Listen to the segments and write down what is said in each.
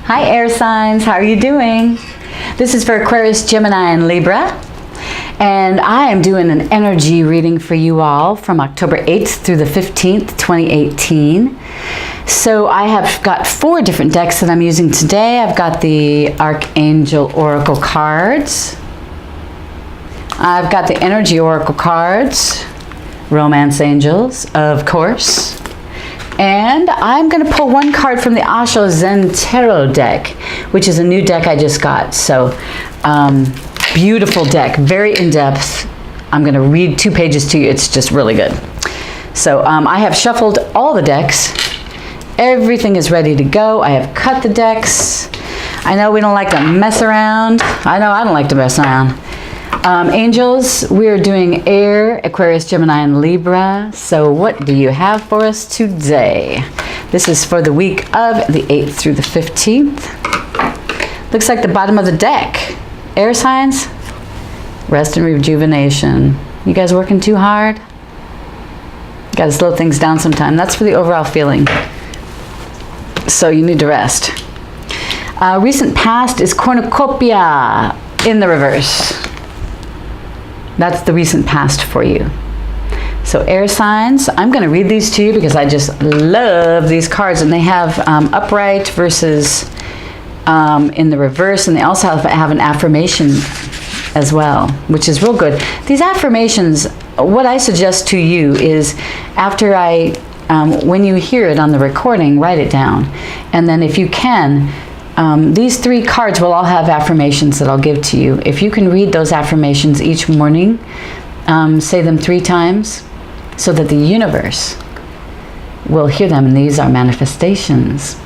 Hi air signs, how are you doing? This is for Aquarius, Gemini, and Libra. And I am doing an energy reading for you all from October 8th through the 15th, 2018. So I have got 4 different decks that I'm using today. I've got the Archangel Oracle cards. I've got the Energy Oracle cards, Romance Angels, of course. And I'm going to pull one card from the Osho Zen Tarot deck, which is a new deck I just got. So, beautiful deck, very in-depth. I'm going to read 2 pages to you. It's just really good. So, I have shuffled all the decks. Everything is ready to go. I have cut the decks. I know we don't like to mess around. I know I don't like to mess around. Angels, we're doing air, Aquarius, Gemini, and Libra. So what do you have for us today? This is for the week of the 8th through the 15th. Looks like the bottom of the deck. Air signs, rest and rejuvenation. You guys working too hard? Got to slow things down sometime. That's for the overall feeling. So you need to rest. Recent past is cornucopia in the reverse. That's the recent past for you. So air signs, I'm going to read these to you because I just love these cards, and they have upright versus in the reverse, and they also have an affirmation as well, which is real good. These affirmations, what I suggest to you is after when you hear it on the recording, write it down. And then if you can, these 3 cards will all have affirmations that I'll give to you. If you can read those affirmations each morning, say them 3 times so that the universe will hear them, and these are manifestations.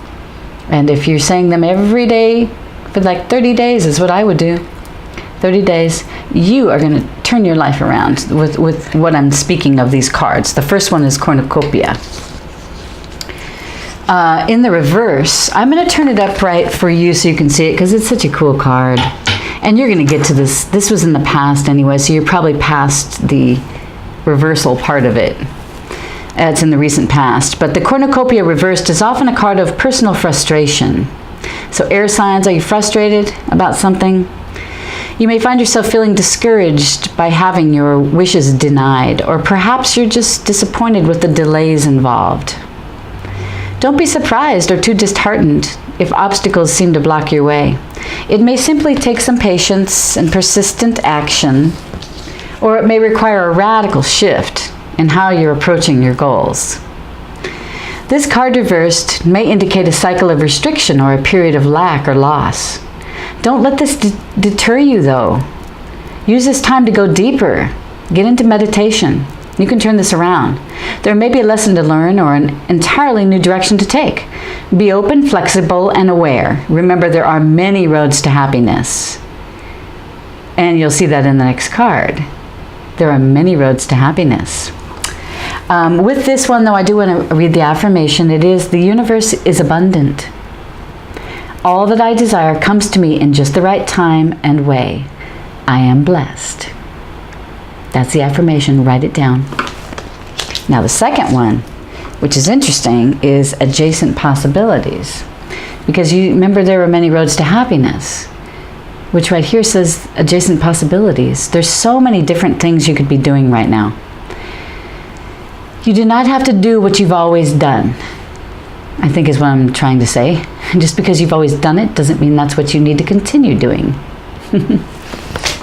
And if you're saying them every day for like 30 days is what I would do. 30 days, you are going to turn your life around with what I'm speaking of, these cards. The first one is cornucopia. In the reverse, I'm going to turn it upright for you so you can see it because it's such a cool card. And you're going to get to this. This was in the past anyway, so you're probably past the reversal part of it. It's in the recent past. But the cornucopia reversed is often a card of personal frustration. So air signs, are you frustrated about something? You may find yourself feeling discouraged by having your wishes denied, or perhaps you're just disappointed with the delays involved. Don't be surprised or too disheartened if obstacles seem to block your way. It may simply take some patience and persistent action, or it may require a radical shift in how you're approaching your goals. This card reversed may indicate a cycle of restriction or a period of lack or loss. Don't let this deter you, though. Use this time to go deeper. Get into meditation. You can turn this around. There may be a lesson to learn or an entirely new direction to take. Be open, flexible, and aware. Remember, there are many roads to happiness. And you'll see that in the next card. There are many roads to happiness. With this one, though, I do want to read the affirmation. It is, the universe is abundant. All that I desire comes to me in just the right time and way. I am blessed. That's the affirmation. Write it down. Now the second one, which is interesting, is adjacent possibilities. Because you remember there are many roads to happiness, which right here says adjacent possibilities. There's so many different things you could be doing right now. You do not have to do what you've always done, I think is what I'm trying to say. Just because you've always done it doesn't mean that's what you need to continue doing.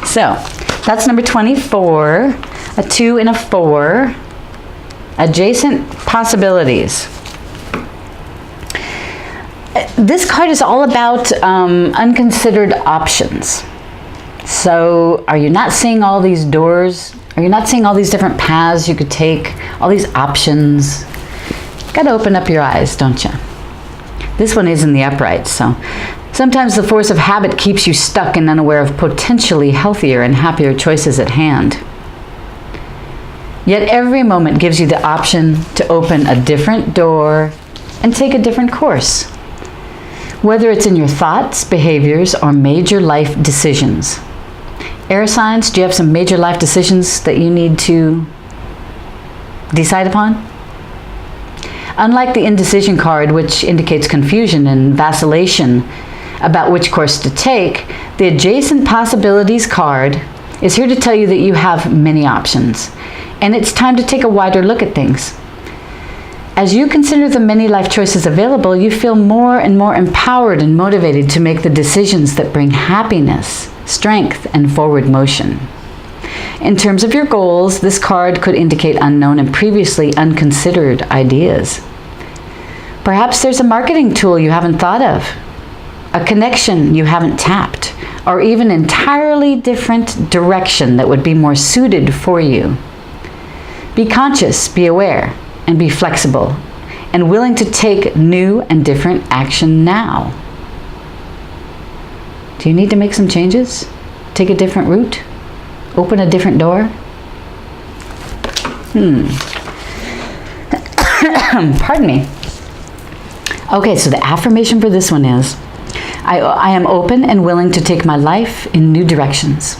So, that's number 24, a 2 and a 4. Adjacent possibilities. This card is all about unconsidered options. So, are you not seeing all these doors? Are you not seeing all these different paths you could take? All these options? Got to open up your eyes, don't you? This one is in the upright, so sometimes the force of habit keeps you stuck and unaware of potentially healthier and happier choices at hand. Yet every moment gives you the option to open a different door and take a different course. Whether it's in your thoughts, behaviors, or major life decisions. Air signs, do you have some major life decisions that you need to decide upon? Unlike the indecision card, which indicates confusion and vacillation, about which course to take, the Adjacent Possibilities card is here to tell you that you have many options, and it's time to take a wider look at things. As you consider the many life choices available, you feel more and more empowered and motivated to make the decisions that bring happiness, strength, and forward motion. In terms of your goals, this card could indicate unknown and previously unconsidered ideas. Perhaps there's a marketing tool you haven't thought of, a connection you haven't tapped, or even an entirely different direction that would be more suited for you. Be conscious, be aware, and be flexible, and willing to take new and different action now. Do you need to make some changes? Take a different route? Open a different door? Pardon me. Okay, so the affirmation for this one is, I am open and willing to take my life in new directions.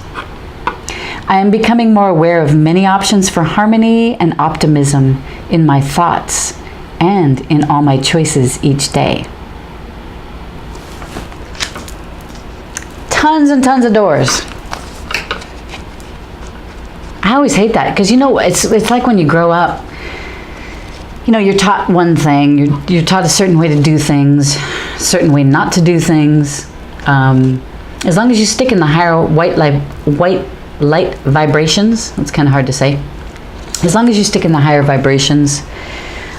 I am becoming more aware of many options for harmony and optimism in my thoughts and in all my choices each day. Tons and tons of doors. I always hate that because, you know, it's like when you grow up, you know, you're taught one thing, you're taught a certain way to do things, a certain way not to do things. As long as you stick in the higher white light vibrations, that's kind of hard to say. As long as you stick in the higher vibrations,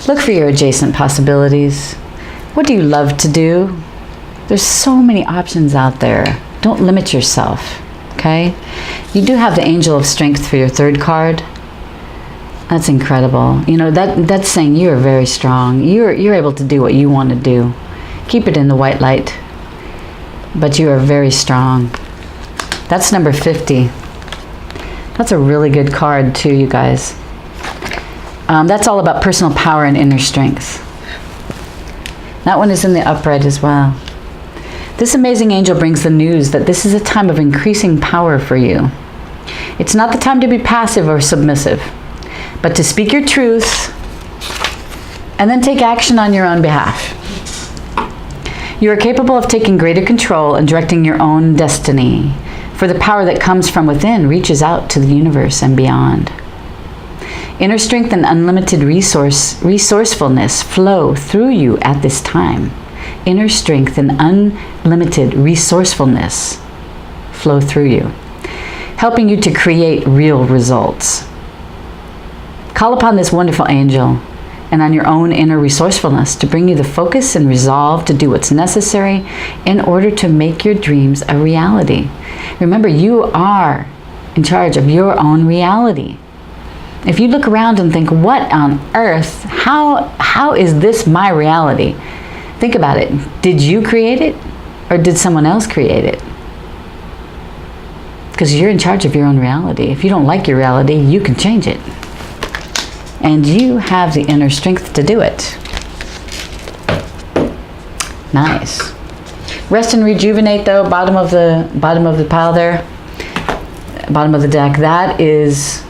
look for your adjacent possibilities. What do you love to do? There's so many options out there. Don't limit yourself, okay? You do have the Angel of Strength for your third card. That's incredible. You know, that's saying you are very strong. You're able to do what you want to do. Keep it in the white light. But you are very strong. That's number 50. That's a really good card too, you guys. That's all about personal power and inner strength. That one is in the upright as well. This amazing angel brings the news that this is a time of increasing power for you. It's not the time to be passive or submissive, but to speak your truth and then take action on your own behalf. You are capable of taking greater control and directing your own destiny, for the power that comes from within reaches out to the universe and beyond. Inner strength and unlimited resourcefulness flow through you at this time. Inner strength and unlimited resourcefulness flow through you, helping you to create real results. Call upon this wonderful angel and on your own inner resourcefulness to bring you the focus and resolve to do what's necessary in order to make your dreams a reality. Remember, you are in charge of your own reality. If you look around and think, what on earth, how is this my reality? Think about it. Did you create it or did someone else create it? Because you're in charge of your own reality. If you don't like your reality, you can change it. And you have the inner strength to do it. Nice. Rest and rejuvenate though, bottom of the pile there, bottom of the deck. That is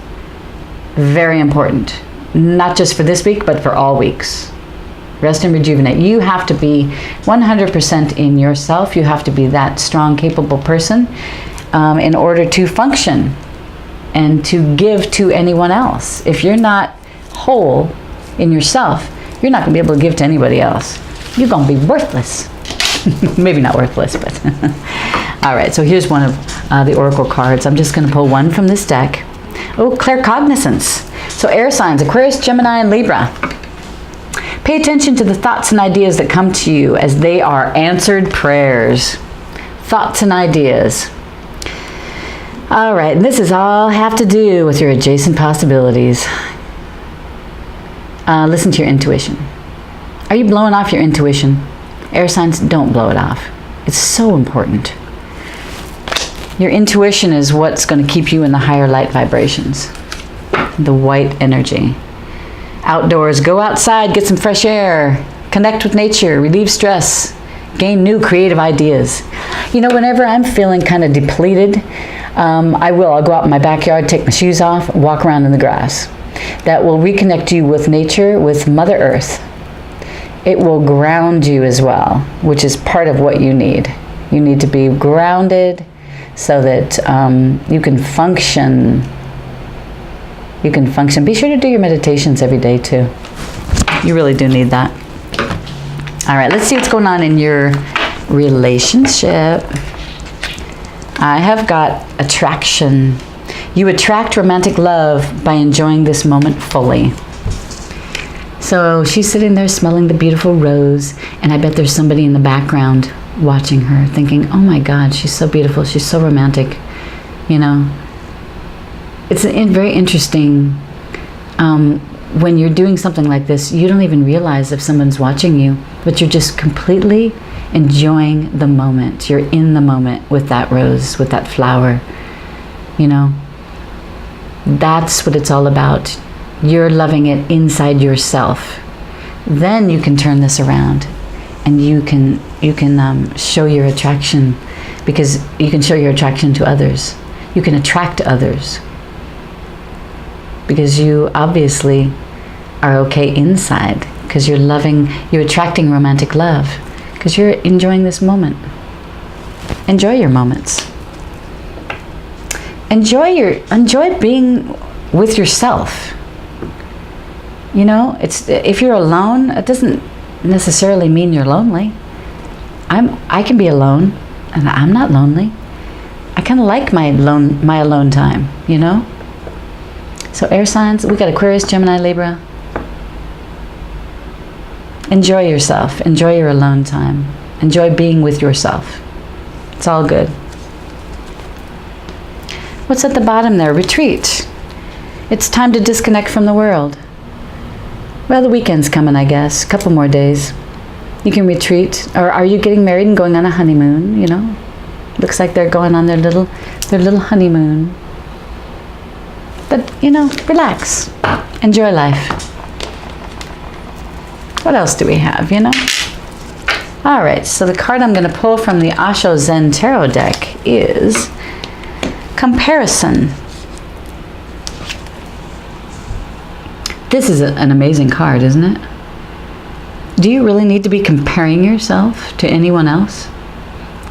very important. Not just for this week, but for all weeks. Rest and rejuvenate. You have to be 100% in yourself. You have to be that strong, capable person in order to function and to give to anyone else. If you're not whole in yourself, you're not going to be able to give to anybody else. You're going to be worthless. Maybe not worthless, but all right, so here's one of the oracle cards. I'm just going to pull one from this deck. Oh, claircognizance. So air signs, Aquarius, Gemini, and Libra. Pay attention to the thoughts and ideas that come to you as they are answered prayers. Thoughts and ideas. All right, and this is all have to do with your adjacent possibilities. Listen to your intuition. Are you blowing off your intuition? Air signs, don't blow it off. It's so important. Your intuition is what's going to keep you in the higher light vibrations, the white energy. Outdoors, go outside, get some fresh air, connect with nature, relieve stress, gain new creative ideas. You know, whenever I'm feeling kind of depleted, I'll go out in my backyard, take my shoes off, walk around in the grass. That will reconnect you with nature, with Mother Earth. It will ground you as well, which is part of what you need. You need to be grounded so that you can function. You can function. Be sure to do your meditations every day too. You really do need that. All right, let's see what's going on in your relationship. I have got attraction. You attract romantic love by enjoying this moment fully. So she's sitting there smelling the beautiful rose, and I bet there's somebody in the background watching her thinking, oh my God, she's so beautiful, she's so romantic. You know, it's very interesting when you're doing something like this, you don't even realize if someone's watching you, but you're just completely enjoying the moment. You're in the moment with that rose, with that flower, you know. That's what it's all about. You're loving it inside yourself. Then you can turn this around and you can show your attraction, because you can show your attraction to others. You can attract others because you obviously are okay inside, because you're attracting romantic love because you're enjoying this moment. Enjoy your moments. Enjoy being with yourself. You know, if you're alone, it doesn't necessarily mean you're lonely. I can be alone, and I'm not lonely. I kind of like my alone time, you know. So air signs, we got Aquarius, Gemini, Libra. Enjoy yourself. Enjoy your alone time. Enjoy being with yourself. It's all good. What's at the bottom there? Retreat. It's time to disconnect from the world. Well, the weekend's coming, I guess. A couple more days. You can retreat. Or are you getting married and going on a honeymoon, you know? Looks like they're going on their little honeymoon. But, you know, relax. Enjoy life. What else do we have, you know? All right, so the card I'm going to pull from the Osho Zen Tarot deck is Comparison. This is an amazing card, isn't it? Do you really need to be comparing yourself to anyone else?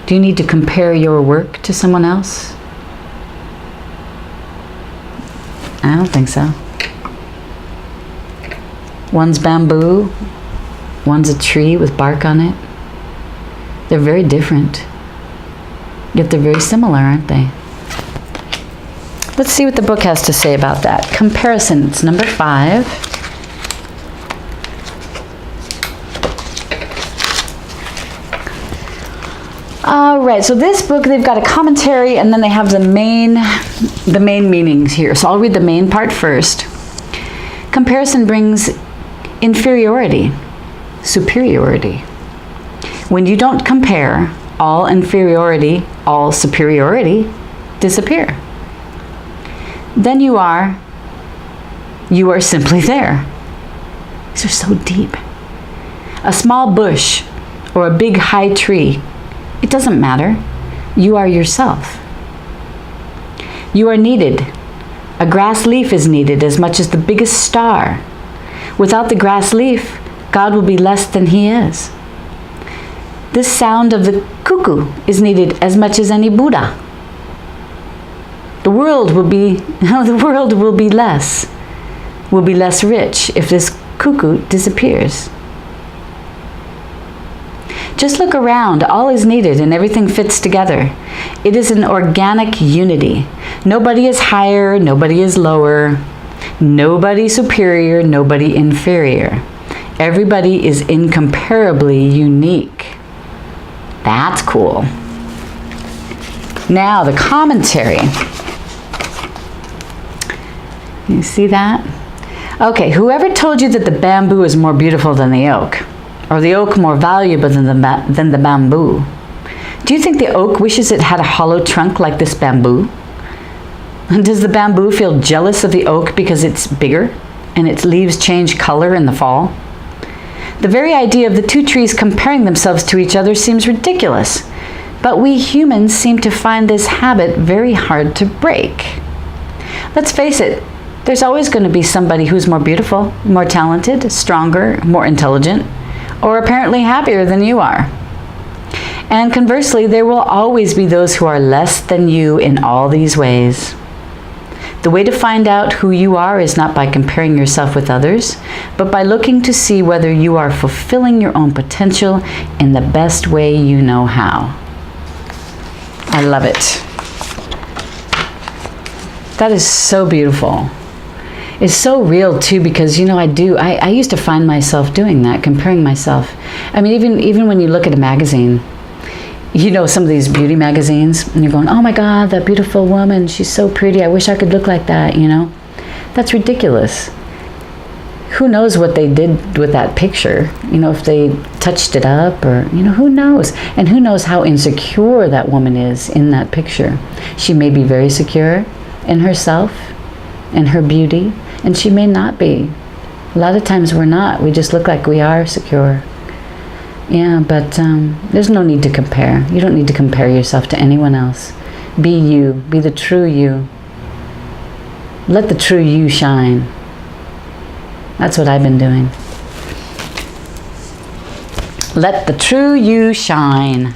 Do you need to compare your work to someone else? I don't think so. One's bamboo, one's a tree with bark on it. They're very different, yet they're very similar, aren't they? Let's see what the book has to say about that. Comparison, it's number 5. All right, so this book, they've got a commentary and then they have the main meanings here. So I'll read the main part first. Comparison brings inferiority, superiority. When you don't compare, all inferiority, all superiority disappear. Then you are simply there. These are so deep. A small bush or a big high tree, it doesn't matter. You are yourself. You are needed. A grass leaf is needed as much as the biggest star. Without the grass leaf, God will be less than he is. This sound of the cuckoo is needed as much as any Buddha. The world will be less rich if this cuckoo disappears. Just look around, all is needed and everything fits together. It is an organic unity. Nobody is higher, nobody is lower, nobody superior, nobody inferior. Everybody is incomparably unique. That's cool. Now the commentary. You see that? Okay, whoever told you that the bamboo is more beautiful than the oak, or the oak more valuable than the bamboo? Do you think the oak wishes it had a hollow trunk like this bamboo? And does the bamboo feel jealous of the oak because it's bigger and its leaves change color in the fall? The very idea of the two trees comparing themselves to each other seems ridiculous, but we humans seem to find this habit very hard to break. Let's face it, there's always going to be somebody who's more beautiful, more talented, stronger, more intelligent, or apparently happier than you are. And conversely, there will always be those who are less than you in all these ways. The way to find out who you are is not by comparing yourself with others, but by looking to see whether you are fulfilling your own potential in the best way you know how. I love it. That is so beautiful. It's so real too, because I used to find myself doing that, comparing myself. I mean, even when you look at a magazine, some of these beauty magazines, and you're going, oh my God, that beautiful woman, she's so pretty, I wish I could look like that, That's ridiculous. Who knows what they did with that picture? If they touched it up or, who knows? And who knows how insecure that woman is in that picture? She may be very secure in herself and her beauty, and she may not be. A lot of times we're not. We just look like we are secure. Yeah, but there's no need to compare. You don't need to compare yourself to anyone else. Be you. Be the true you. Let the true you shine. That's what I've been doing. Let the true you shine.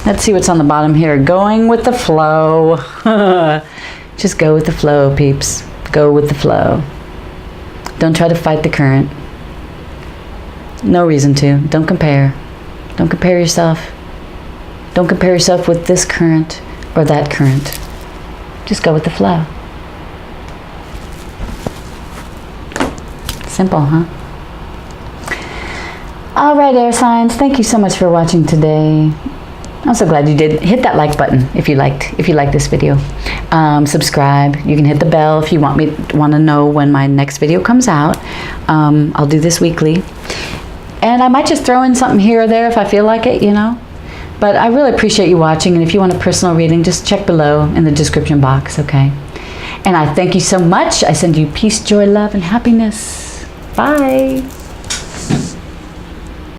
Let's see what's on the bottom here. Going with the flow. Just go with the flow, peeps. Go with the flow. Don't try to fight the current. No reason to. Don't compare. Don't compare yourself. Don't compare yourself with this current or that current. Just go with the flow. Simple, huh? All right, air signs. Thank you so much for watching today. I'm so glad you did. Hit that like button if you liked this video. Subscribe. You can hit the bell if you want to know when my next video comes out. I'll do this weekly. And I might just throw in something here or there if I feel like it, But I really appreciate you watching. And if you want a personal reading, just check below in the description box, okay? And I thank you so much. I send you peace, joy, love, and happiness. Bye.